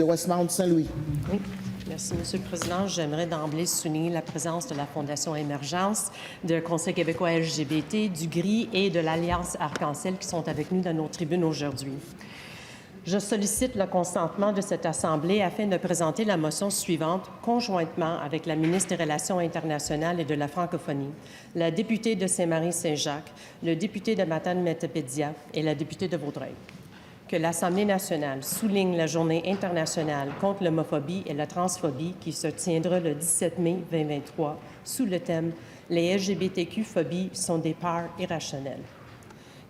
de Westmount Saint-Louis. Oui. Merci, Monsieur le Président. J'aimerais d'emblée souligner la présence de la Fondation Émergence, du Conseil québécois LGBT, du GRI et de l'Alliance Arc-en-Ciel qui sont avec nous dans nos tribunes aujourd'hui. Je sollicite le consentement de cette Assemblée afin de présenter la motion suivante conjointement avec la ministre des Relations internationales et de la francophonie, la députée de Saint-Marie-Saint-Jacques, le député de Matane-Matapédia et la députée de Vaudreuil. Que l'Assemblée nationale souligne la Journée internationale contre l'homophobie et la transphobie qui se tiendra le 17 mai 2023 sous le thème « Les LGBTQ-phobies sont des peurs irrationnelles ».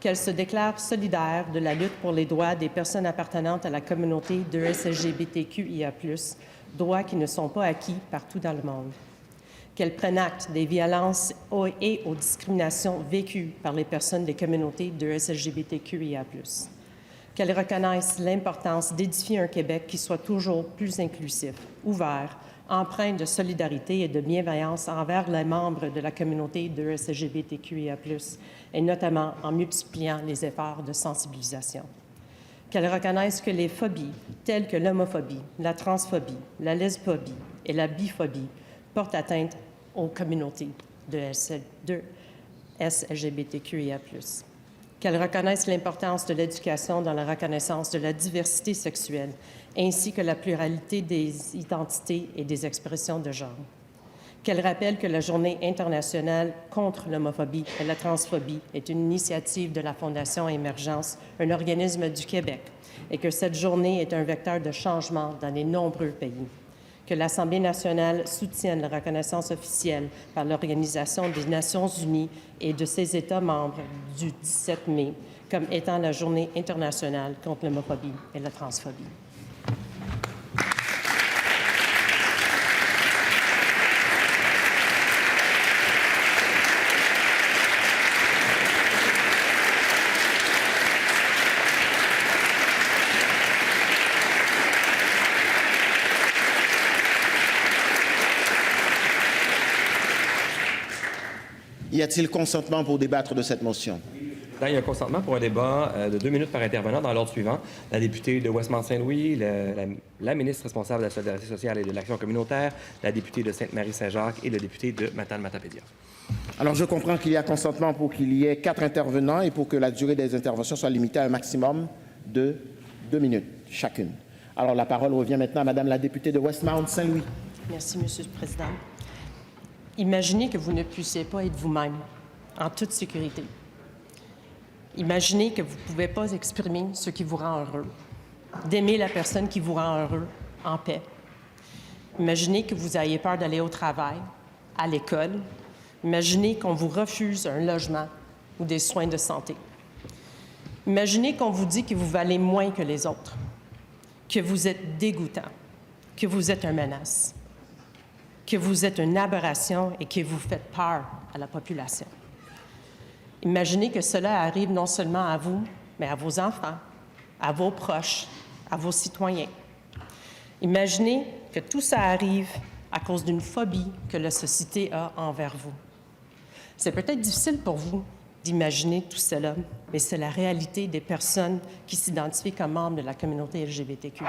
Qu'elle se déclare solidaire de la lutte pour les droits des personnes appartenant à la communauté de LGBTQIA+, droits qui ne sont pas acquis partout dans le monde. Qu'elle prenne acte des violences et aux discriminations vécues par les personnes des communautés de LGBTQIA+. Qu'elle reconnaisse l'importance d'édifier un Québec qui soit toujours plus inclusif, ouvert, empreint de solidarité et de bienveillance envers les membres de la communauté de LGBTQIA+, et notamment en multipliant les efforts de sensibilisation. Qu'elle reconnaisse que les phobies, telles que l'homophobie, la transphobie, la lesbophobie et la biphobie, portent atteinte aux communautés de LGBTQIA+. Qu'elle reconnaisse l'importance de l'éducation dans la reconnaissance de la diversité sexuelle, ainsi que la pluralité des identités et des expressions de genre. Qu'elle rappelle que la Journée internationale contre l'homophobie et la transphobie est une initiative de la Fondation Émergence, un organisme du Québec, et que cette journée est un vecteur de changement dans les nombreux pays. Que l'Assemblée nationale soutienne la reconnaissance officielle par l'Organisation des Nations unies et de ses États membres du 17 mai comme étant la Journée internationale contre l'homophobie et la transphobie. Y a-t-il consentement pour débattre de cette motion? Il y a un consentement pour un débat de 2 minutes par intervenant dans l'ordre suivant. La députée de Westmount-Saint-Louis, la ministre responsable de la Solidarité sociale et de l'Action communautaire, la députée de Sainte-Marie-Saint-Jacques et le député de Matane-Matapédia. Alors, je comprends qu'il y a consentement pour qu'il y ait 4 intervenants et pour que la durée des interventions soit limitée à un maximum de 2 minutes chacune. Alors, la parole revient maintenant à Madame la députée de Westmount-Saint-Louis. Merci, Monsieur le Président. Imaginez que vous ne puissiez pas être vous-même, en toute sécurité. Imaginez que vous ne pouvez pas exprimer ce qui vous rend heureux, d'aimer la personne qui vous rend heureux en paix. Imaginez que vous ayez peur d'aller au travail, à l'école. Imaginez qu'on vous refuse un logement ou des soins de santé. Imaginez qu'on vous dit que vous valez moins que les autres, que vous êtes dégoûtant, que vous êtes une menace, que vous êtes une aberration et que vous faites peur à la population. Imaginez que cela arrive non seulement à vous, mais à vos enfants, à vos proches, à vos citoyens. Imaginez que tout ça arrive à cause d'une phobie que la société a envers vous. C'est peut-être difficile pour vous d'imaginer tout cela, mais c'est la réalité des personnes qui s'identifient comme membres de la communauté LGBTQ.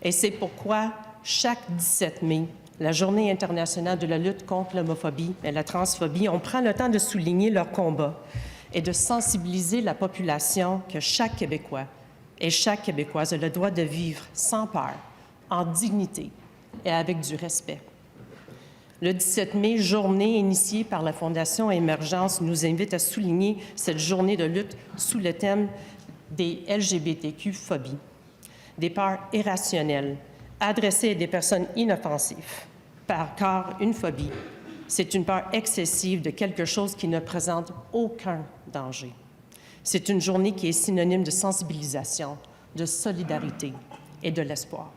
Et c'est pourquoi chaque 17 mai, la Journée internationale de la lutte contre l'homophobie et la transphobie, on prend le temps de souligner leur combat et de sensibiliser la population que chaque Québécois et chaque Québécoise a le droit de vivre sans peur, en dignité et avec du respect. Le 17 mai, journée initiée par la Fondation Émergence, nous invite à souligner cette journée de lutte sous le thème des LGBTQ-phobies, des peurs irrationnelles adressées à des personnes inoffensives. Car une phobie, c'est une peur excessive de quelque chose qui ne présente aucun danger. C'est une journée qui est synonyme de sensibilisation, de solidarité et de l'espoir.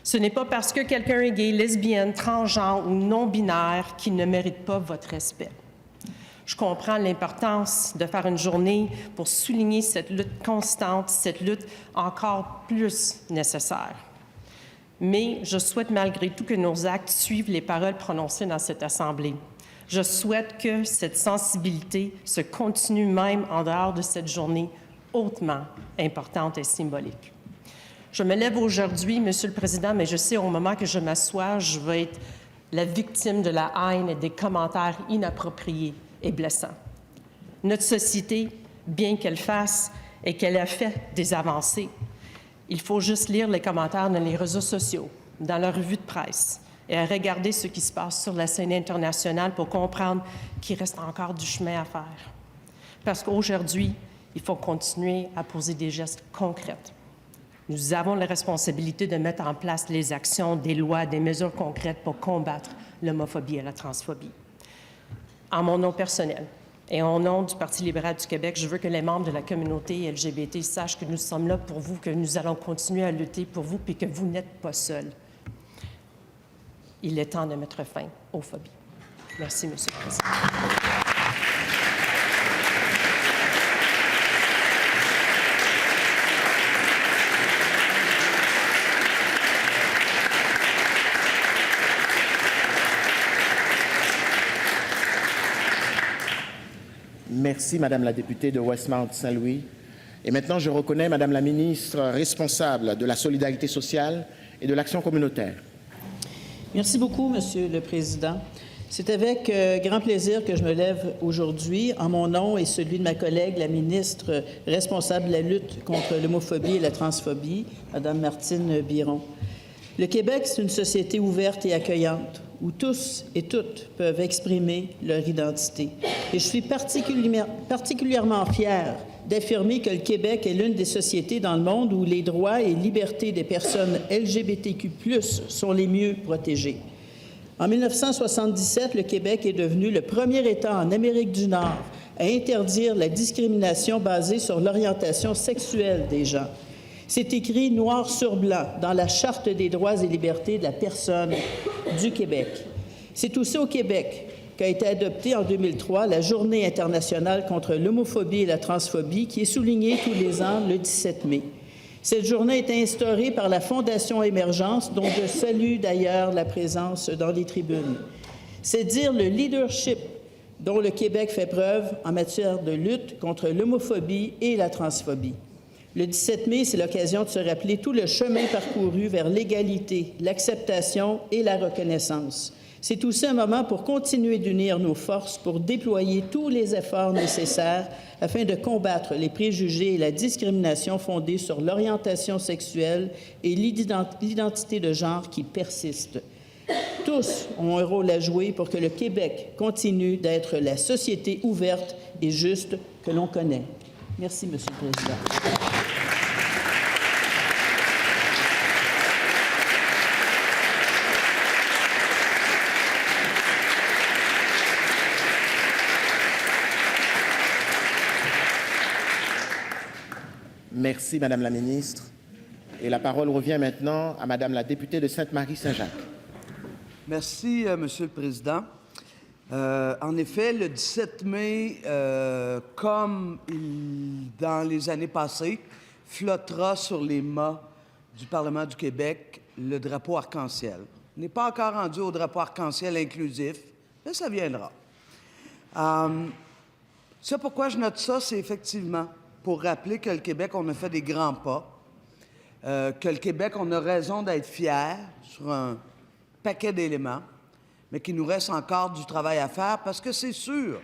Ce n'est pas parce que quelqu'un est gay, lesbienne, transgenre ou non-binaire qu'il ne mérite pas votre respect. Je comprends l'importance de faire une journée pour souligner cette lutte constante, cette lutte encore plus nécessaire. Mais je souhaite malgré tout que nos actes suivent les paroles prononcées dans cette Assemblée. Je souhaite que cette sensibilité se continue même en dehors de cette journée hautement importante et symbolique. Je me lève aujourd'hui, Monsieur le Président, mais je sais au moment que je m'assois, je vais être la victime de la haine et des commentaires inappropriés et blessants. Notre société, bien qu'elle fasse et qu'elle a fait des avancées, il faut juste lire les commentaires dans les réseaux sociaux, dans la revue de presse et regarder ce qui se passe sur la scène internationale pour comprendre qu'il reste encore du chemin à faire. Parce qu'aujourd'hui, il faut continuer à poser des gestes concrets. Nous avons la responsabilité de mettre en place les actions, des lois, des mesures concrètes pour combattre l'homophobie et la transphobie. En mon nom personnel et au nom du Parti libéral du Québec, je veux que les membres de la communauté LGBT sachent que nous sommes là pour vous, que nous allons continuer à lutter pour vous, puis que vous n'êtes pas seuls. Il est temps de mettre fin aux phobies. Merci, Monsieur le Président. Merci, Madame la députée de Westmount-Saint-Louis. Et maintenant, je reconnais Madame la ministre responsable de la solidarité sociale et de l'action communautaire. Merci beaucoup, Monsieur le Président. C'est avec grand plaisir que je me lève aujourd'hui en mon nom et celui de ma collègue, la ministre responsable de la lutte contre l'homophobie et la transphobie, Madame Martine Biron. Le Québec, c'est une société ouverte et accueillante où tous et toutes peuvent exprimer leur identité. Et je suis particulièrement fière d'affirmer que le Québec est l'une des sociétés dans le monde où les droits et libertés des personnes LGBTQ+ sont les mieux protégés. En 1977, le Québec est devenu le premier État en Amérique du Nord à interdire la discrimination basée sur l'orientation sexuelle des gens. C'est écrit noir sur blanc dans la Charte des droits et libertés de la personne du Québec. C'est aussi au Québec qu'a été adoptée en 2003 la Journée internationale contre l'homophobie et la transphobie, qui est soulignée tous les ans le 17 mai. Cette journée est instaurée par la Fondation Émergence, dont je salue d'ailleurs la présence dans les tribunes. C'est dire le leadership dont le Québec fait preuve en matière de lutte contre l'homophobie et la transphobie. Le 17 mai, c'est l'occasion de se rappeler tout le chemin parcouru vers l'égalité, l'acceptation et la reconnaissance. C'est aussi un moment pour continuer d'unir nos forces, pour déployer tous les efforts nécessaires afin de combattre les préjugés et la discrimination fondée sur l'orientation sexuelle et l'identité de genre qui persistent. Tous ont un rôle à jouer pour que le Québec continue d'être la société ouverte et juste que l'on connaît. Merci, Monsieur le Président. Merci, Madame la ministre. Et la parole revient maintenant à Madame la députée de Sainte-Marie-Saint-Jacques. Merci, Monsieur le Président. En effet, le 17 mai, comme dans les années passées, flottera sur les mâts du Parlement du Québec le drapeau arc-en-ciel. On n'est pas encore rendu au drapeau arc-en-ciel inclusif, mais ça viendra. C'est pourquoi je note ça, c'est effectivement pour rappeler que le Québec, on a fait des grands pas, que le Québec, on a raison d'être fiers sur un paquet d'éléments, mais qu'il nous reste encore du travail à faire parce que c'est sûr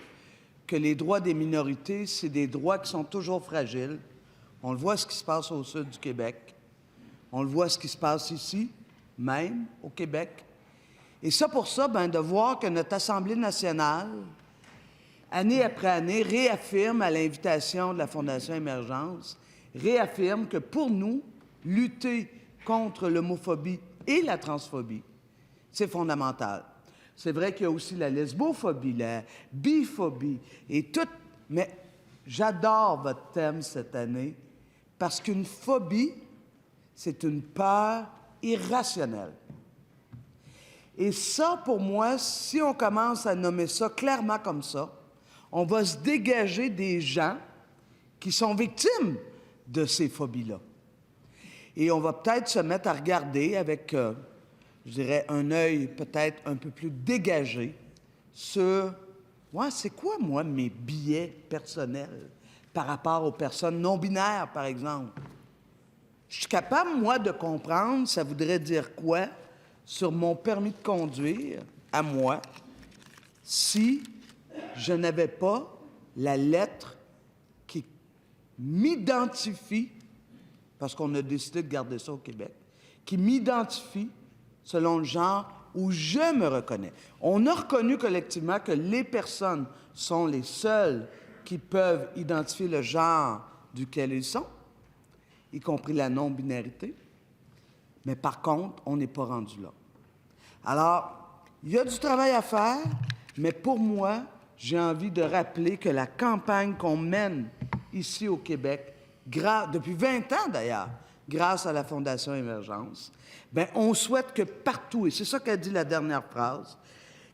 que les droits des minorités, c'est des droits qui sont toujours fragiles. On le voit ce qui se passe au sud du Québec. On le voit ce qui se passe ici, même au Québec. Et ça, pour ça, de voir que notre Assemblée nationale, année après année, réaffirme à l'invitation de la Fondation Émergence, réaffirme que pour nous, lutter contre l'homophobie et la transphobie, c'est fondamental. C'est vrai qu'il y a aussi la lesbophobie, la biphobie et tout. Mais j'adore votre thème cette année parce qu'une phobie, c'est une peur irrationnelle. Et ça, pour moi, si on commence à nommer ça clairement comme ça, on va se dégager des gens qui sont victimes de ces phobies-là. Et on va peut-être se mettre à regarder avec, je dirais, un œil peut-être un peu plus dégagé sur, c'est quoi, moi, mes biais personnels par rapport aux personnes non-binaires, par exemple? Je suis capable, moi, de comprendre ça voudrait dire quoi sur mon permis de conduire à moi si je n'avais pas la lettre qui m'identifie, parce qu'on a décidé de garder ça au Québec, qui m'identifie selon le genre où je me reconnais. On a reconnu collectivement que les personnes sont les seules qui peuvent identifier le genre duquel ils sont, y compris la non-binarité. Mais par contre, on n'est pas rendu là. Alors, il y a du travail à faire, mais pour moi, j'ai envie de rappeler que la campagne qu'on mène ici au Québec, depuis 20 ans d'ailleurs, grâce à la Fondation Émergence, bien, on souhaite que partout, et c'est ça qu'a dit la dernière phrase,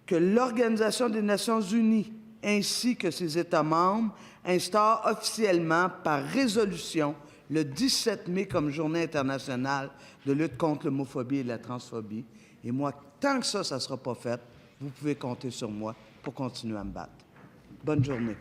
que l'Organisation des Nations Unies ainsi que ses États membres instaurent officiellement par résolution le 17 mai comme Journée internationale de lutte contre l'homophobie et la transphobie. Et moi, tant que ça ne sera pas fait, vous pouvez compter sur moi pour continuer à me battre. Bonne journée.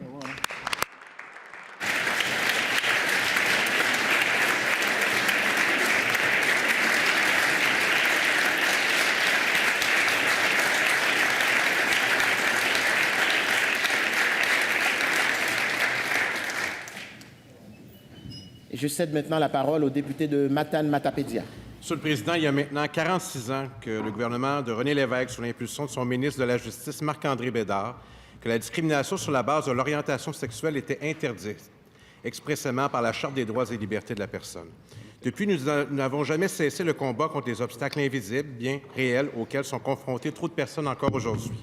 Et je cède maintenant la parole au député de Matane-Matapédia. Monsieur le Président, il y a maintenant 46 ans que le gouvernement de René Lévesque, sous l'impulsion de son ministre de la Justice, Marc-André Bédard, que la discrimination sur la base de l'orientation sexuelle était interdite expressément par la Charte des droits et libertés de la personne. Depuis, nous n'avons jamais cessé le combat contre les obstacles invisibles, bien réels, auxquels sont confrontées trop de personnes encore aujourd'hui.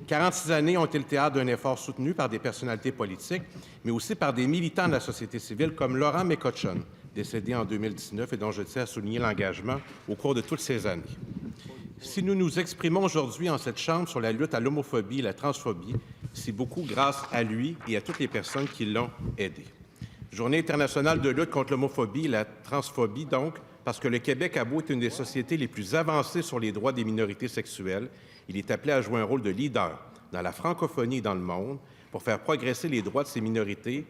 46 années ont été le théâtre d'un effort soutenu par des personnalités politiques, mais aussi par des militants de la société civile comme Laurent McCutcheon, décédé en 2019 et dont je tiens à souligner l'engagement au cours de toutes ces années. Si nous nous exprimons aujourd'hui en cette Chambre sur la lutte à l'homophobie et la transphobie, c'est beaucoup grâce à lui et à toutes les personnes qui l'ont aidé. Journée internationale de lutte contre l'homophobie et la transphobie, donc, parce que le Québec a beau être une des sociétés les plus avancées sur les droits des minorités sexuelles, il est appelé à jouer un rôle de leader dans la francophonie et dans le monde pour faire progresser les droits de ces minorités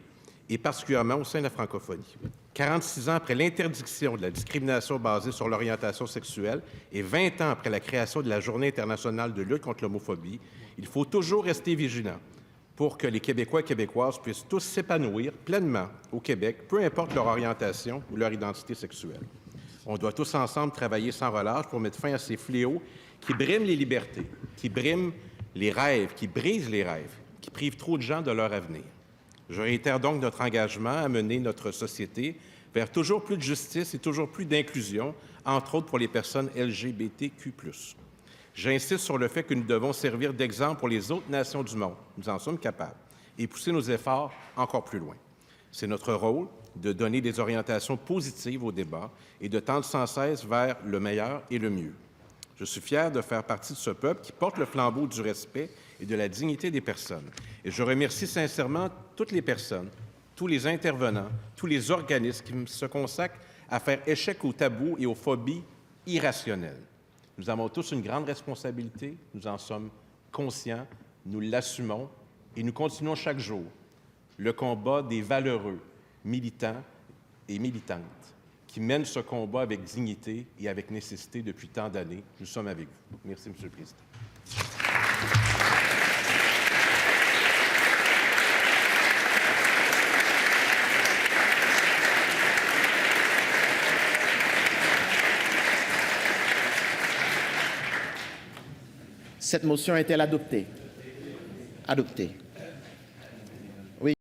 et particulièrement au sein de la francophonie. 46 ans après l'interdiction de la discrimination basée sur l'orientation sexuelle et 20 ans après la création de la Journée internationale de lutte contre l'homophobie, il faut toujours rester vigilant pour que les Québécois et Québécoises puissent tous s'épanouir pleinement au Québec, peu importe leur orientation ou leur identité sexuelle. On doit tous ensemble travailler sans relâche pour mettre fin à ces fléaux qui briment les libertés, qui briment les rêves, qui brisent les rêves, qui privent trop de gens de leur avenir. Je réitère donc notre engagement à mener notre société vers toujours plus de justice et toujours plus d'inclusion, entre autres pour les personnes LGBTQ+. J'insiste sur le fait que nous devons servir d'exemple pour les autres nations du monde. Nous en sommes capables et pousser nos efforts encore plus loin. C'est notre rôle de donner des orientations positives au débat et de tendre sans cesse vers le meilleur et le mieux. Je suis fier de faire partie de ce peuple qui porte le flambeau du respect et de la dignité des personnes. Et je remercie sincèrement toutes les personnes, tous les intervenants, tous les organismes qui se consacrent à faire échec aux tabous et aux phobies irrationnelles. Nous avons tous une grande responsabilité, nous en sommes conscients, nous l'assumons et nous continuons chaque jour le combat des valeureux militants et militantes qui mènent ce combat avec dignité et avec nécessité depuis tant d'années. Nous sommes avec vous. Merci, Monsieur le Président. Cette motion est-elle adoptée? Adoptée.